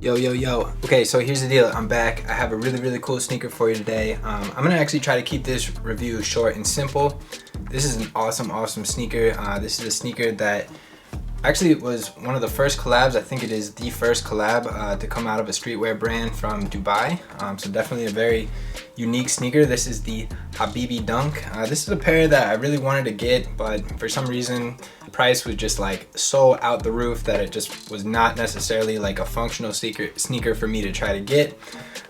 Yo, yo, yo. Okay, so here's the deal. I'm back. I have a really cool sneaker for you today. I'm gonna actually try to keep this review short and simple. This is an awesome sneaker. This is a sneaker that actually was one of the first collabs. I think it is the first collab to come out of a streetwear brand from Dubai. So definitely a very unique sneaker. This is the Habibi Dunk. This is a pair that I really wanted to get, but for some reason the price was just like so out the roof that it just was not necessarily like a functional sneaker for me to try to get.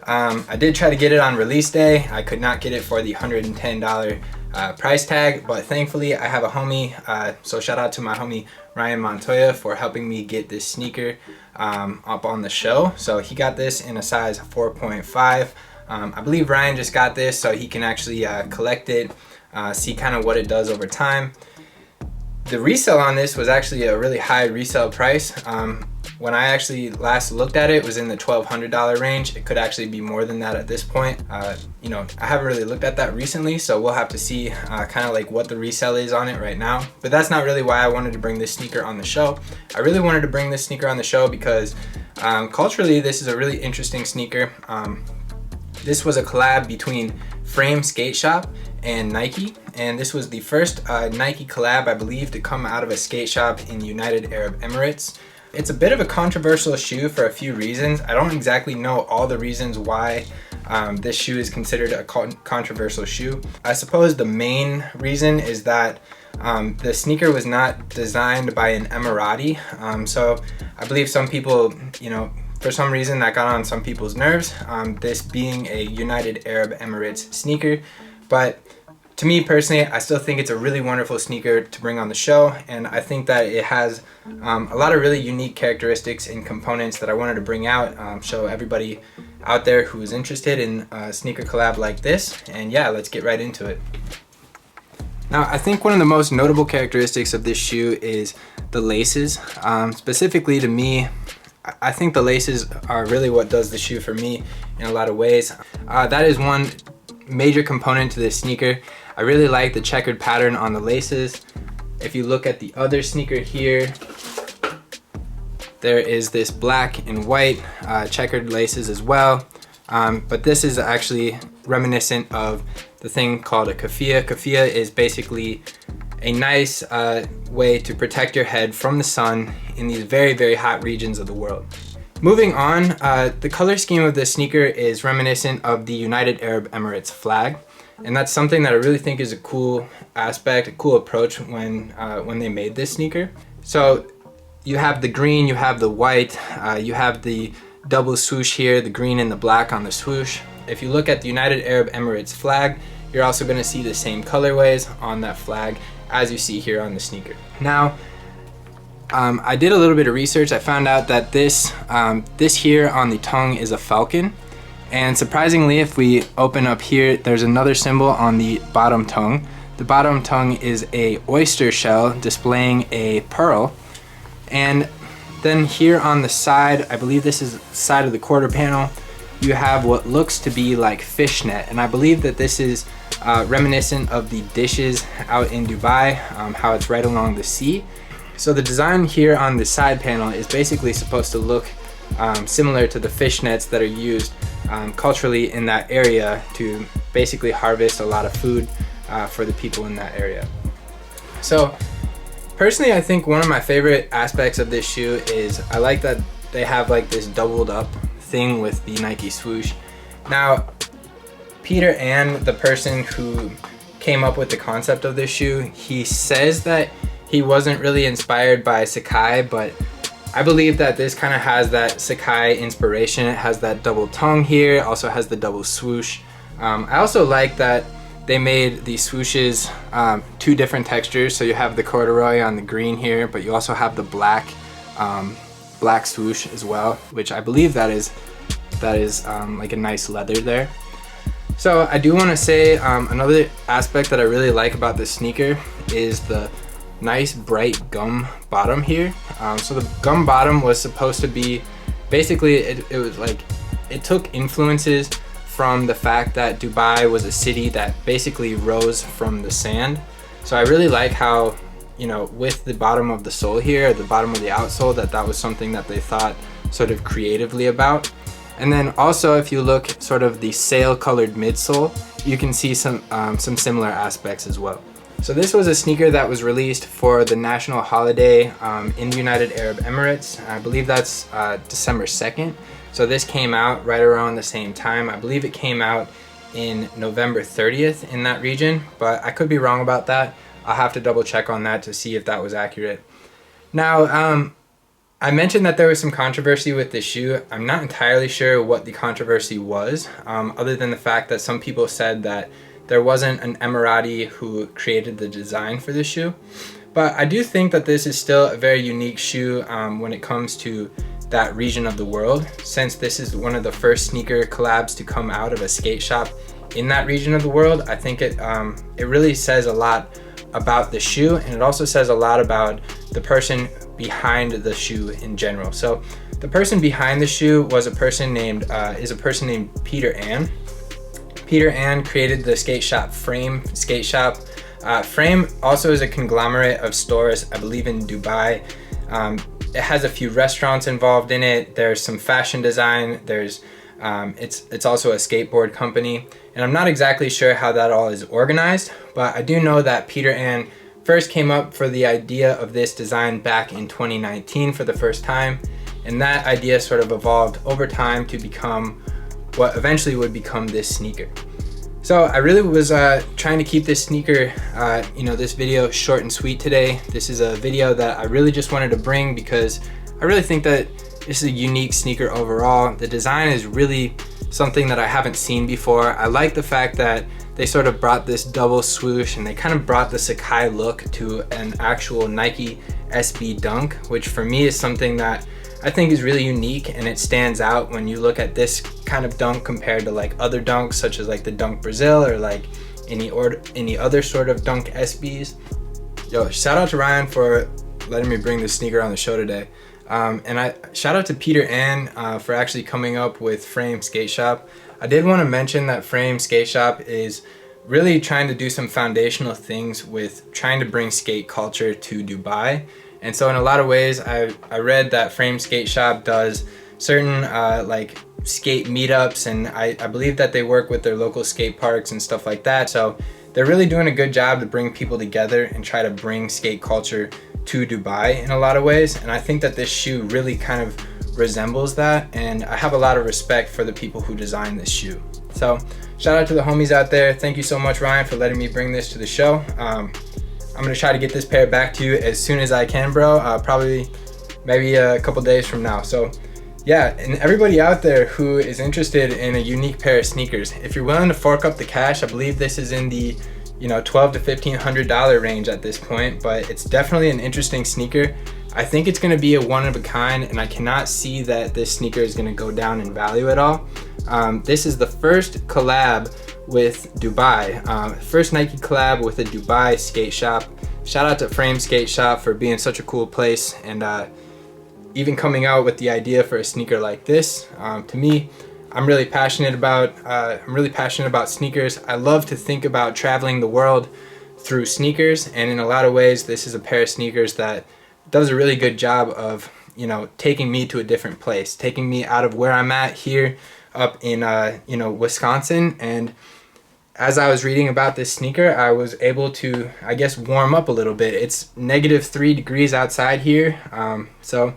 I did try to get it on release day. I could not get it for the $110 price tag, but thankfully I have a homie, so shout out to my homie Ryan Montoya for helping me get this sneaker up on the show. So he got this in a size 4.5. I believe Ryan just got this so he can actually collect it, see kind of what it does over time. The resale on this was actually a really high resale price. When I actually last looked at it, it was in the $1,200 range. It could actually be more than that at this point. You know, I haven't really looked at that recently, so we'll have to see kind of like what the resale is on it right now. But that's not really why I wanted to bring this sneaker on the show. I really wanted to bring this sneaker on the show because culturally, this is a really interesting sneaker. This was a collab between Frame Skate Shop and Nike, and this was the first Nike collab, I believe, to come out of a skate shop in the United Arab Emirates. It's a bit of a controversial shoe for a few reasons. I don't exactly know all the reasons why this shoe is considered a controversial shoe. I suppose the main reason is that the sneaker was not designed by an Emirati. So I believe some people, you know, for some reason that got on some people's nerves, this being a United Arab Emirates sneaker. But to me personally, I still think it's a really wonderful sneaker to bring on the show, and I think that it has a lot of really unique characteristics and components that I wanted to bring out, show everybody out there who is interested in a sneaker collab like this. And yeah, let's get right into it. Now, I think one of the most notable characteristics of this shoe is the laces. Specifically to me, I think the laces are really what does the shoe for me in a lot of ways. That is one major component to this sneaker. I really like the checkered pattern on the laces. If you look at the other sneaker here, there is this black and white checkered laces as well. But this is actually reminiscent of the thing called a keffiyeh. Keffiyeh is basically a nice way to protect your head from the sun in these very hot regions of the world. Moving on, the color scheme of this sneaker is reminiscent of the United Arab Emirates flag. And that's something that I really think is a cool aspect, a cool approach when they made this sneaker. So you have the green, you have the white, you have the double swoosh here, the green and the black on the swoosh. If you look at the United Arab Emirates flag, you're also going to see the same colorways on that flag as you see here on the sneaker. Now, I did a little bit of research. I found out that this here on the tongue is a falcon. And surprisingly, if we open up here, there's another symbol on the bottom tongue. The bottom tongue is a oyster shell displaying a pearl. And then here on the side, I believe this is the side of the quarter panel, you have what looks to be like fishnet. And I believe that this is reminiscent of the dishes out in Dubai, how it's right along the sea. So the design here on the side panel is basically supposed to look similar to the fishnets that are used culturally in that area to basically harvest a lot of food for the people in that area. So personally, I think one of my favorite aspects of this shoe is I like that they have like this doubled up thing with the Nike swoosh. Now, Peter Ann, the person who came up with the concept of this shoe, he says that he wasn't really inspired by Sacai, but I believe that this kind of has that Sacai inspiration. It has that double tongue here, also has the double swoosh. I also like that they made the swooshes two different textures. So you have the corduroy on the green here, but you also have the black swoosh as well, which I believe that is like a nice leather there. So I do want to say another aspect that I really like about this sneaker is the nice bright gum bottom here. So the gum bottom was supposed to be basically it was like it took influences from the fact that Dubai was a city that basically rose from the sand. So I really like how, you know, with the bottom of the sole here, the bottom of the outsole, that was something that they thought sort of creatively about. And then also, if you look sort of the sail colored midsole, you can see some similar aspects as well. So this was a sneaker that was released for the national holiday in the United Arab Emirates. I believe that's December 2nd. So this came out right around the same time. I believe it came out in November 30th in that region, but I could be wrong about that. I'll have to double check on that to see if that was accurate. Now, I mentioned that there was some controversy with this shoe. I'm not entirely sure what the controversy was, other than the fact that some people said that there wasn't an Emirati who created the design for this shoe. But I do think that this is still a very unique shoe when it comes to that region of the world, since this is one of the first sneaker collabs to come out of a skate shop in that region of the world. I think it really says a lot about the shoe, and it also says a lot about the person behind the shoe in general. So the person behind the shoe was a person named Peter Ann. Peter Ann created the skate shop Frame Skate Shop. Frame also is a conglomerate of stores, I believe in Dubai. It has a few restaurants involved in it. There's some fashion design. It's also a skateboard company. And I'm not exactly sure how that all is organized, but I do know that Peter Ann first came up for the idea of this design back in 2019 for the first time. And that idea sort of evolved over time to become what eventually would become this sneaker. So I really was trying to keep this sneaker, this video short and sweet today. This is a video that I really just wanted to bring because I really think that this is a unique sneaker overall. The design is really something that I haven't seen before. I like the fact that they sort of brought this double swoosh and they kind of brought the Sakai look to an actual Nike SB Dunk, which for me is something that I think is really unique, and it stands out when you look at this kind of dunk compared to like other dunks such as like the Dunk Brazil or like any other sort of dunk SBs. Yo, shout out to Ryan for letting me bring this sneaker on the show today. And I shout out to Peter Ann for actually coming up with Frame Skate Shop. I did want to mention that Frame Skate Shop is really trying to do some foundational things with trying to bring skate culture to Dubai. And so in a lot of ways, I read that Frame Skate Shop does certain like skate meetups, and I believe that they work with their local skate parks and stuff like that. So they're really doing a good job to bring people together and try to bring skate culture to Dubai in a lot of ways. And I think that this shoe really kind of resembles that, and I have a lot of respect for the people who designed this shoe. So shout out to the homies out there. Thank you so much, Ryan, for letting me bring this to the show. I'm gonna try to get this pair back to you as soon as I can, bro. Probably maybe a couple days from now. So yeah, and everybody out there who is interested in a unique pair of sneakers, if you're willing to fork up the cash, I believe this is in the $1,200 to $1,500 range at this point, but it's definitely an interesting sneaker. I think it's gonna be a one of a kind, and I cannot see that this sneaker is gonna go down in value at all. This is the first collab with Dubai, first Nike collab with a Dubai skate shop. Shout out to Frame Skate Shop for being such a cool place, and even coming out with the idea for a sneaker like this. To me, I'm really passionate about sneakers. I love to think about traveling the world through sneakers, and in a lot of ways, this is a pair of sneakers that does a really good job of taking me to a different place, taking me out of where I'm at here up in Wisconsin. And as I was reading about this sneaker, I was able to, I guess, warm up a little bit. It's -3 degrees outside here. So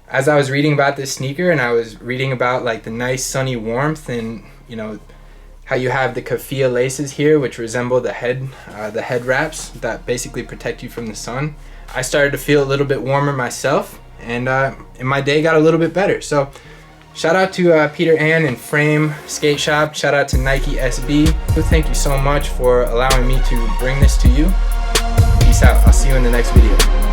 as I was reading about this sneaker, and I was reading about like the nice sunny warmth, and how you have the keffiyeh laces here, which resemble the head wraps that basically protect you from the sun, I started to feel a little bit warmer myself, and my day got a little bit better. So shout out to Peter Ann and Frame Skate Shop. Shout out to Nike SB. Thank you so much for allowing me to bring this to you. Peace out. I'll see you in the next video.